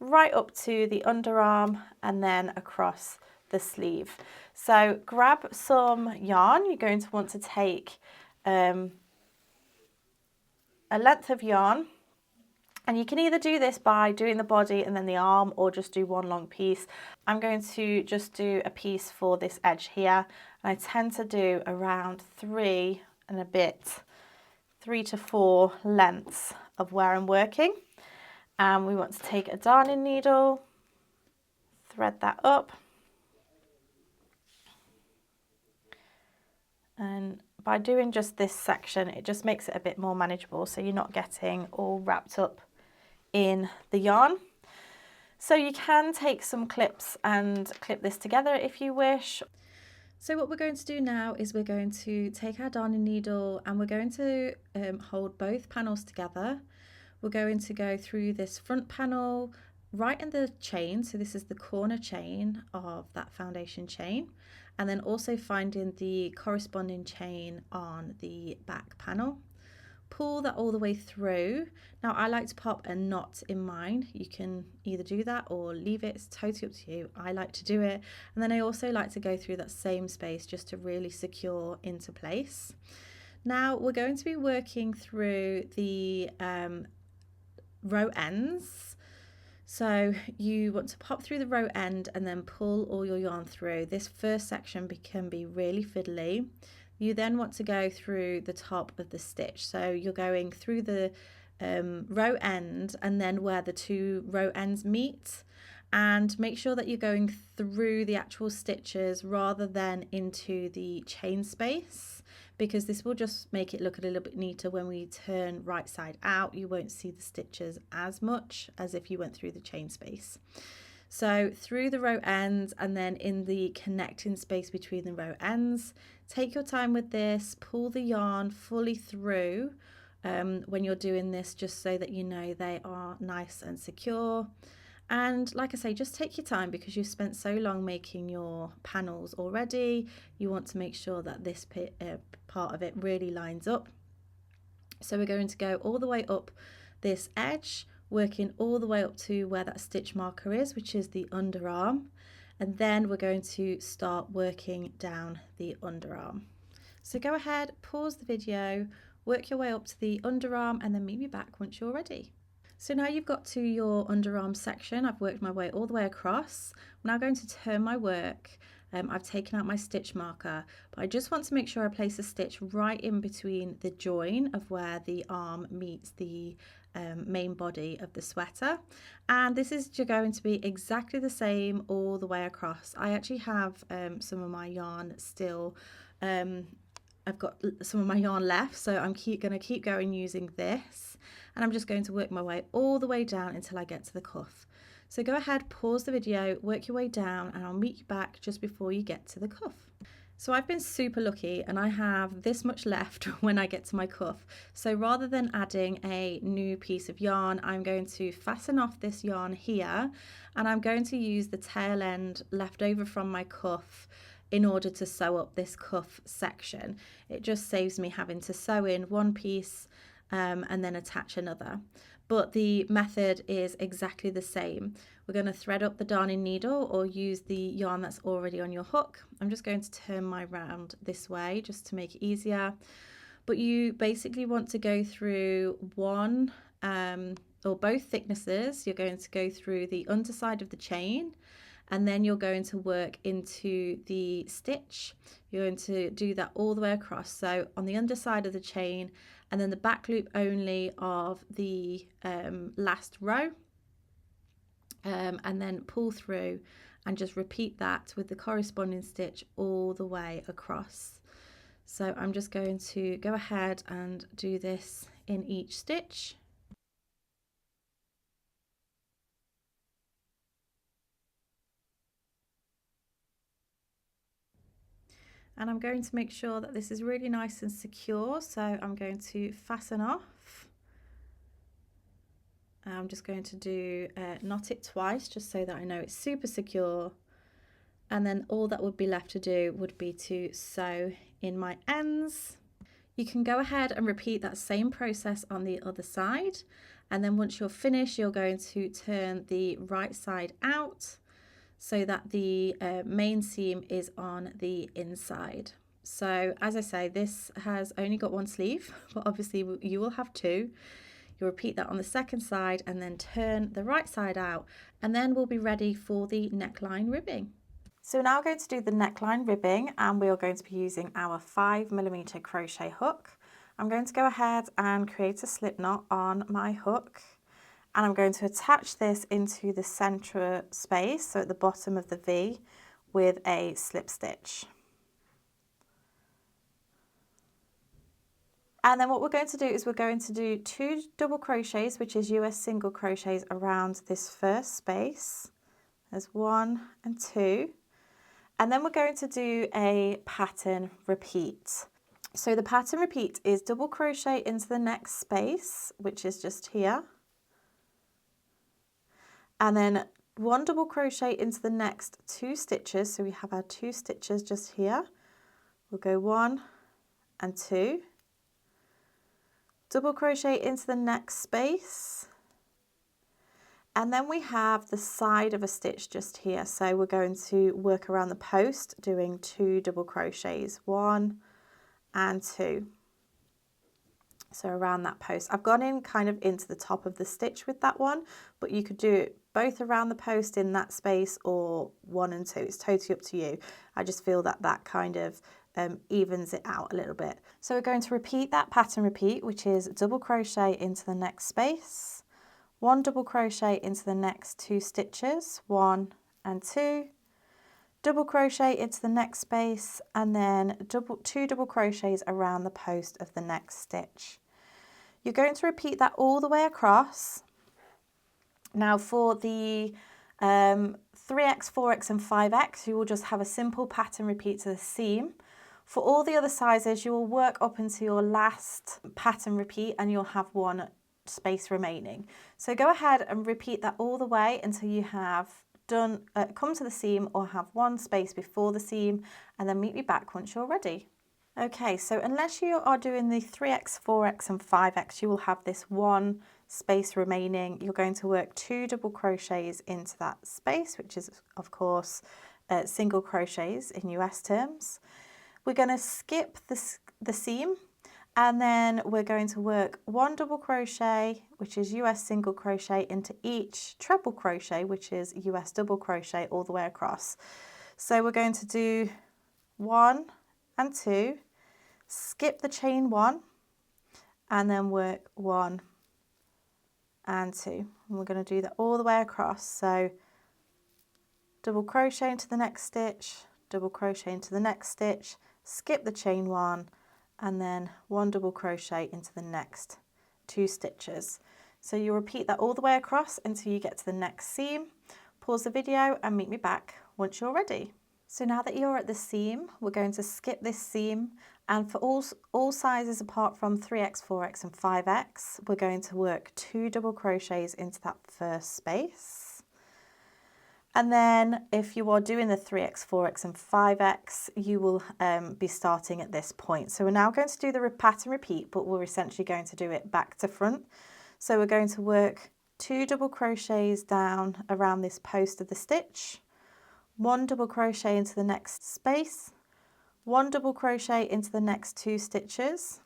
[SPEAKER 1] right up to the underarm and then across the sleeve. So grab some yarn. You're going to want to take a length of yarn, and you can either do this by doing the body and then the arm, or just do one long piece. I'm going to just do a piece for this edge here, and I tend to do around 3 to 4 lengths of where I'm working. And we want to take a darning needle, thread that up, and by doing just this section, it just makes it a bit more manageable, so you're not getting all wrapped up in the yarn. So you can take some clips and clip this together if you wish. So what we're going to do now is we're going to take our darning needle and we're going to hold both panels together. We're going to go through this front panel right in the chain, so this is the corner chain of that foundation chain, and then also finding the corresponding chain on the back panel. Pull that all the way through. Now I like to pop a knot in mine. You can either do that or leave it, it's totally up to you. I like to do it, and then I also like to go through that same space just to really secure into place. Now we're going to be working through the row ends. So you want to pop through the row end and then pull all your yarn through. This first section can be really fiddly. You then want to go through the top of the stitch. So you're going through the row end and then where the two row ends meet, and make sure that you're going through the actual stitches rather than into the chain space, because this will just make it look a little bit neater when we turn right side out. You won't see the stitches as much as if you went through the chain space. So through the row ends and then in the connecting space between the row ends. Take your time with this, pull the yarn fully through when you're doing this, just so that you know they are nice and secure. And like I say, just take your time because you've spent so long making your panels already. You want to make sure that this part of it really lines up. So we're going to go all the way up this edge, working all the way up to where that stitch marker is, which is the underarm. And then we're going to start working down the underarm. So go ahead, pause the video, work your way up to the underarm, and then meet me back once you're ready. So now you've got to your underarm section. I've worked my way all the way across. I'm now going to turn my work. I've taken out my stitch marker, but I just want to make sure I place a stitch right in between the join of where the arm meets the main body of the sweater, and this is going to be exactly the same all the way across. I actually have some of my yarn still, I've got some of my yarn left, so I'm going to keep going using this, and I'm just going to work my way all the way down until I get to the cuff. So go ahead, pause the video, work your way down, and I'll meet you back just before you get to the cuff. So I've been super lucky and I have this much left when I get to my cuff. So rather than adding a new piece of yarn, I'm going to fasten off this yarn here, and I'm going to use the tail end left over from my cuff in order to sew up this cuff section. It just saves me having to sew in one piece and then attach another. But the method is exactly the same. We're going to thread up the darning needle or use the yarn that's already on your hook. I'm just going to turn my round this way just to make it easier. But you basically want to go through one or both thicknesses. You're going to go through the underside of the chain, and then you're going to work into the stitch. You're going to do that all the way across. So on the underside of the chain, and then the back loop only of the last row, and then pull through and just repeat that with the corresponding stitch all the way across. So I'm just going to go ahead and do this in each stitch. And I'm going to make sure that this is really nice and secure, so I'm going to fasten off. I'm just going to do knot it twice just so that I know it's super secure, and then all that would be left to do would be to sew in my ends. You can go ahead and repeat that same process on the other side, and then once you're finished you're going to turn the right side out so that the main seam is on the inside. So as I say, this has only got one sleeve, but obviously you will have two. You'll repeat that on the second side and then turn the right side out, and then we'll be ready for the neckline ribbing. So we're now going to do the neckline ribbing, and we are going to be using our 5mm crochet hook. I'm going to go ahead and create a slip knot on my hook, and I'm going to attach this into the centre space, so at the bottom of the V, with a slip stitch. And then what we're going to do is we're going to do 2 double crochets, which is US single crochets, around this first space. There's 1 and 2. And then we're going to do a pattern repeat. So the pattern repeat is double crochet into the next space, which is just here. And then 1 double crochet into the next 2 stitches. So we have our 2 stitches just here. We'll go 1 and 2. Double crochet into the next space. And then we have the side of a stitch just here. So we're going to work around the post doing 2 double crochets, 1 and 2. So around that post. I've gone in kind of into the top of the stitch with that one, but you could do it both around the post in that space or 1 and 2. It's totally up to you. I just feel that that kind of evens it out a little bit. So we're going to repeat that pattern repeat, which is double crochet into the next space, 1 double crochet into the next 2 stitches, 1 and 2, double crochet into the next space, and then 2 double crochets around the post of the next stitch. You're going to repeat that all the way across. Now for the 3x, 4x and 5x, you will just have a simple pattern repeat to the seam. For all the other sizes, you will work up into your last pattern repeat and you'll have 1 space remaining. So go ahead and repeat that all the way until you have done, come to the seam or have 1 space before the seam, and then meet me back once you're ready. Okay, so unless you are doing the 3x, 4x and 5x, you will have this 1 space remaining. You're going to work 2 double crochets into that space, which is of course single crochets in US terms. We're going to skip the seam, and then we're going to work 1 double crochet, which is US single crochet, into each treble crochet, which is US double crochet, all the way across. So we're going to do 1 and 2, skip the chain 1, and then work 1 and 2. And we're going to do that all the way across. So double crochet into the next stitch, double crochet into the next stitch, skip the chain 1, and then 1 double crochet into the next 2 stitches. So you repeat that all the way across until you get to the next seam. Pause the video and meet me back once you're ready. So now that you're at the seam, we're going to skip this seam, and for all sizes apart from 3x, 4x and 5x, we're going to work 2 double crochets into that first space. And then if you are doing the 3x, 4x and 5x, you will be starting at this point. So we're now going to do the pattern repeat, but we're essentially going to do it back to front. So we're going to work 2 double crochets down around this post of the stitch, 1 double crochet into the next space, 1 double crochet into the next 2 stitches,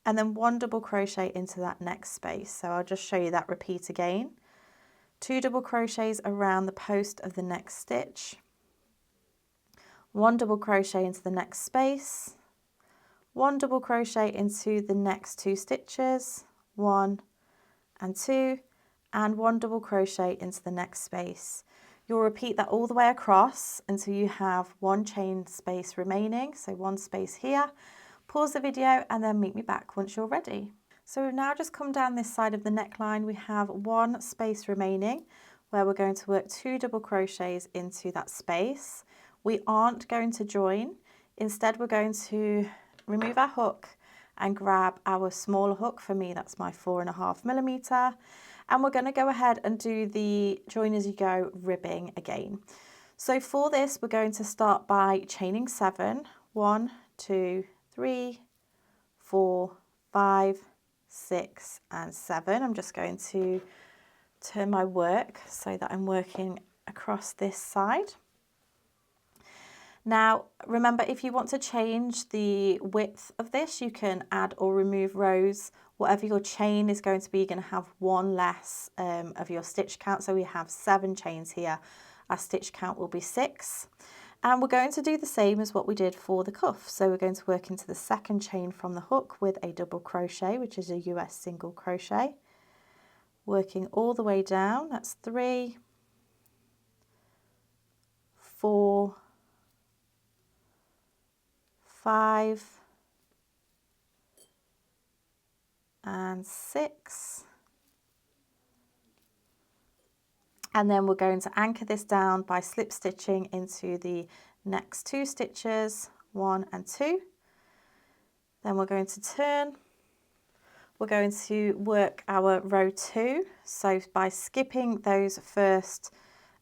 [SPEAKER 1] and then 1 double crochet into that next space. So I'll just show you that repeat again. 2 double crochets around the post of the next stitch, 1 double crochet into the next space, 1 double crochet into the next 2 stitches, 1 and 2, and 1 double crochet into the next space. You'll repeat that all the way across until you have 1 chain space remaining, so 1 space here. Pause the video and then meet me back once you're ready. So we've now just come down this side of the neckline. We have 1 space remaining where we're going to work 2 double crochets into that space. We aren't going to join. Instead, we're going to remove our hook and grab our smaller hook. For me, that's my 4.5mm. And we're going to go ahead and do the join as you go ribbing again. So for this, we're going to start by chaining 7. 1, 2, 3, 4, 5, 6 and 7. I'm just going to turn my work so that I'm working across this side. Now, remember, if you want to change the width of this, you can add or remove rows. Whatever your chain is going to be, you're going to have 1 less of your stitch count. So we have 7 chains here. Our stitch count will be 6. And we're going to do the same as what we did for the cuff. So we're going to work into the second chain from the hook with a double crochet, which is a US single crochet. Working all the way down, that's 3, 4, 5 and 6, and then we're going to anchor this down by slip stitching into the next 2 stitches, 1 and 2. Then we're going to turn. We're going to work our row 2, so by skipping those first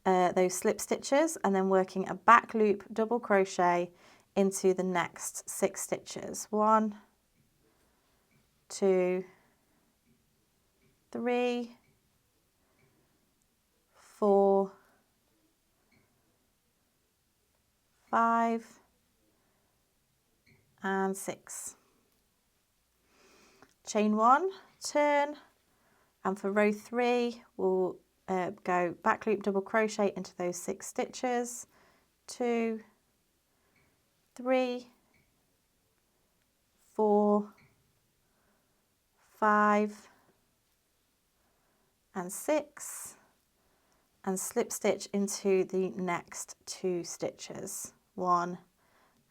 [SPEAKER 1] those slip stitches and then working a back loop double crochet into the next 6 stitches. 1, 2, 3, 4, 5 and 6. Chain 1, turn, and for row 3 we'll go back loop double crochet into those 6 stitches. 2, 3, 4, 5 and 6, and slip stitch into the next 2 stitches, 1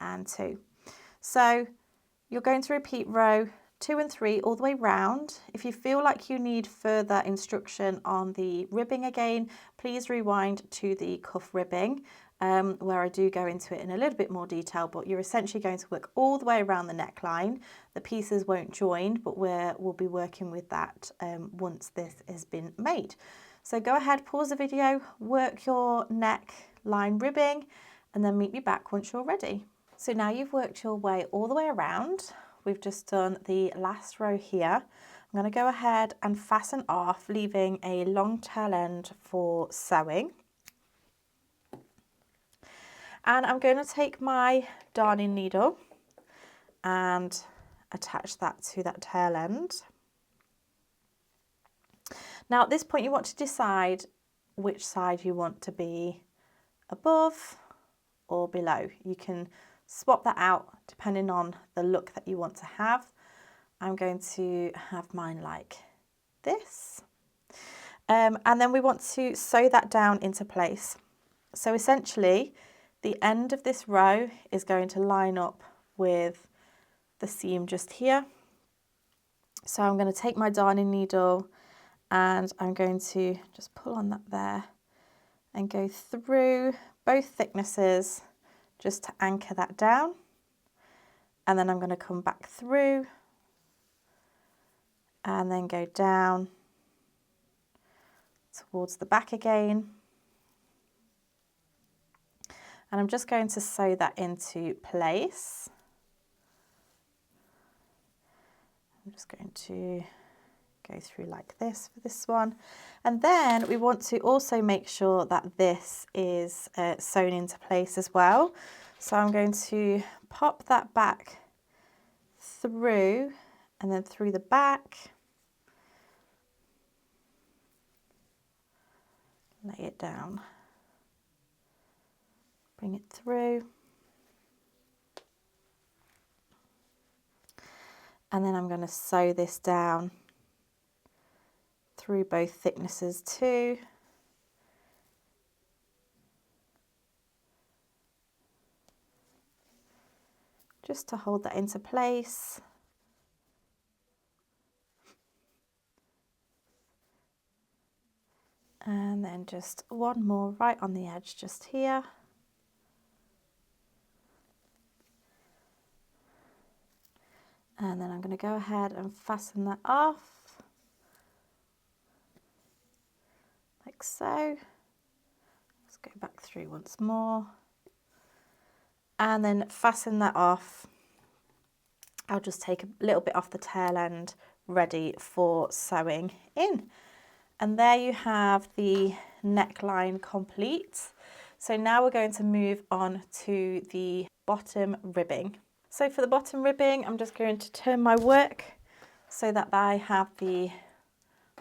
[SPEAKER 1] and 2. So you're going to repeat row 2 and 3 all the way round. If you feel like you need further instruction on the ribbing again, please rewind to the cuff ribbing where I do go into it in a little bit more detail, but you're essentially going to work all the way around the neckline. The pieces won't join, but we'll be working with that once this has been made. So go ahead, pause the video, work your neckline ribbing, and then meet me back once you're ready. So now you've worked your way all the way around. We've just done the last row here. I'm going to go ahead and fasten off, leaving a long tail end for sewing. And I'm going to take my darning needle and attach that to that tail end. Now at this point you want to decide which side you want to be above or below. You can swap that out depending on the look that you want to have. I'm going to have mine like this. And then we want to sew that down into place. So essentially the end of this row is going to line up with the seam just here. So I'm going to take my darning needle and I'm going to just pull on that there and go through both thicknesses just to anchor that down. And then I'm going to come back through and then go down towards the back again. And I'm just going to sew that into place. I'm just going to go through like this for this one. And then we want to also make sure that this is sewn into place as well. So I'm going to pop that back through and then through the back. Lay it down. Bring it through. And then I'm going to sew this down through both thicknesses too. Just to hold that into place. And then just one more right on the edge just here. And then I'm going to go ahead and fasten that off, like so. Let's go back through once more. And then fasten that off. I'll just take a little bit off the tail end, ready for sewing in. And there you have the neckline complete. So now we're going to move on to the bottom ribbing. So for the bottom ribbing, I'm just going to turn my work so that I have the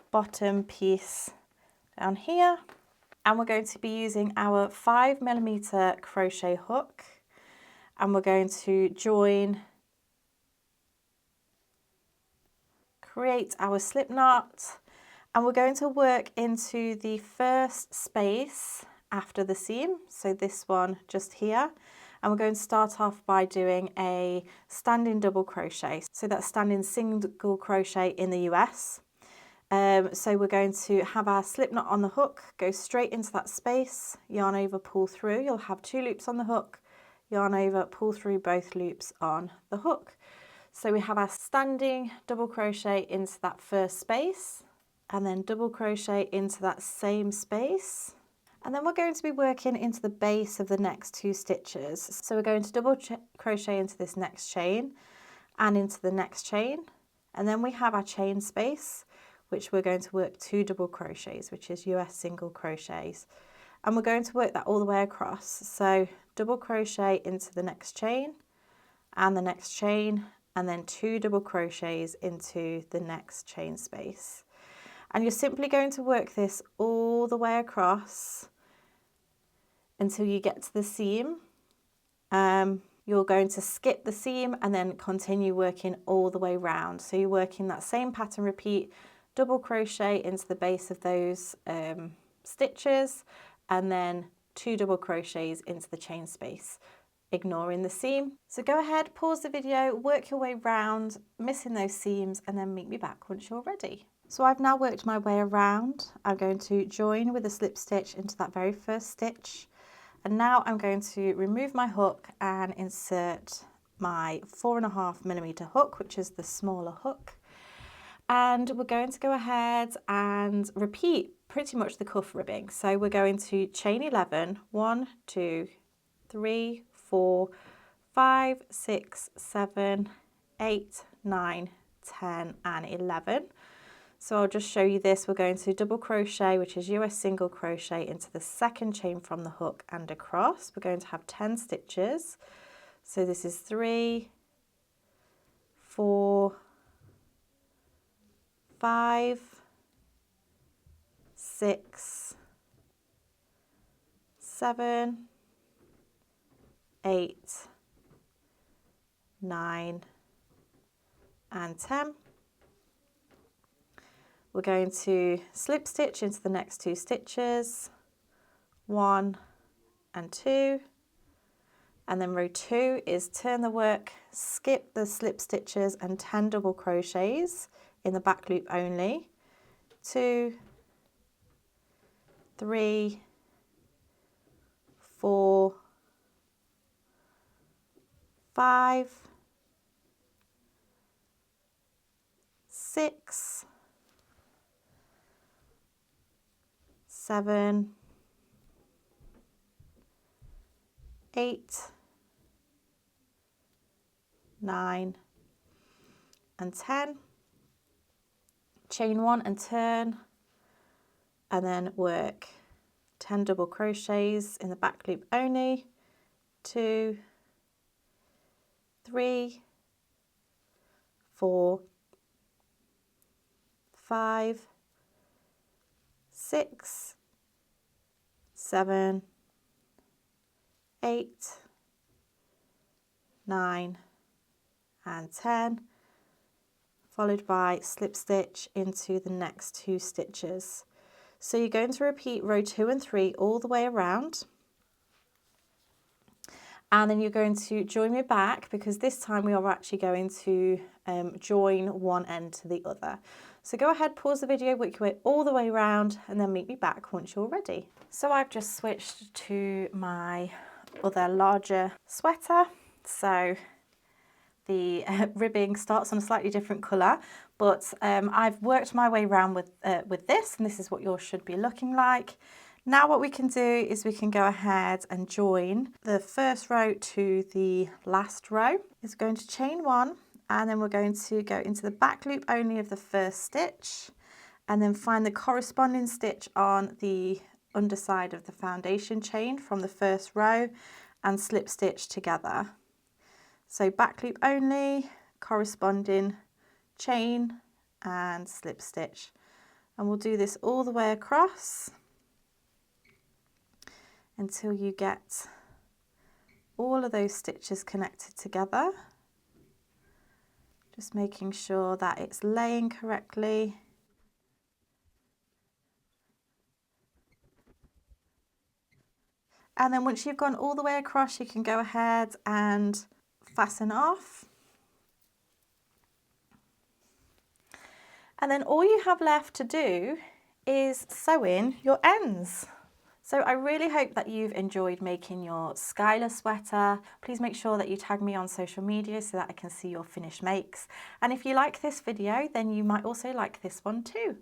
[SPEAKER 1] bottom piece down here. And we're going to be using our 5mm crochet hook. And we're going to join, create our slip knot. And we're going to work into the first space after the seam. So this one just here. And we're going to start off by doing a standing double crochet. So that's standing single crochet in the US. So we're going to have our slip knot on the hook, go straight into that space, yarn over, pull through. You'll have 2 loops on the hook, yarn over, pull through both loops on the hook. So we have our standing double crochet into that first space and then double crochet into that same space. And then we're going to be working into the base of the next 2 stitches. So we're going to double crochet into this next chain and into the next chain. And then we have our chain space, which we're going to work 2 double crochets, which is US single crochets. And we're going to work that all the way across. So double crochet into the next chain and the next chain, and then 2 double crochets into the next chain space. And you're simply going to work this all the way across until you get to the seam. You're going to skip the seam and then continue working all the way round. So you're working that same pattern, repeat, double crochet into the base of those stitches, and then 2 double crochets into the chain space, ignoring the seam. So go ahead, pause the video, work your way round, missing those seams, and then meet me back once you're ready. So I've now worked my way around. I'm going to join with a slip stitch into that very first stitch. And now I'm going to remove my hook and insert my 4.5mm hook, which is the smaller hook. And we're going to go ahead and repeat pretty much the cuff ribbing. So we're going to chain 11, 1, 2, 3, 4, 5, 6, 7, 8, 9, 10, and 11. So I'll just show you this. We're going to double crochet, which is US single crochet, into the second chain from the hook and across. We're going to have 10 stitches. So this is 3, 4, 5, 6, 7, 8, 9, and 10. We're going to slip stitch into the next 2 stitches, 1 and 2, and then row 2 is turn the work, skip the slip stitches and 10 double crochets in the back loop only, 2, 3, 4, 5, 6, 7, 8, 9 and 10. Chain 1 and turn, and then work 10 double crochets in the back loop only, 2, 3, 4, 5, 6, 7, 8, 9 and 10, followed by slip stitch into the next 2 stitches. So you're going to repeat row 2 and 3 all the way around, and then you're going to join me back, because this time we are actually going to join one end to the other. So go ahead, pause the video, work your way all the way around, and then meet me back once you're ready. So I've just switched to my other larger sweater. So the ribbing starts on a slightly different colour, but I've worked my way around with this, and this is what yours should be looking like. Now what we can do is we can go ahead and join the first row to the last row. It's going to chain 1, and then we're going to go into the back loop only of the first stitch, and then find the corresponding stitch on the underside of the foundation chain from the first row and slip stitch together. So back loop only, corresponding chain and slip stitch, and we'll do this all the way across until you get all of those stitches connected together. Just making sure that it's laying correctly. And then once you've gone all the way across, you can go ahead and fasten off. And then all you have left to do is sew in your ends. So I really hope that you've enjoyed making your Skylar sweater. Please make sure that you tag me on social media so that I can see your finished makes. And if you like this video, then you might also like this one too.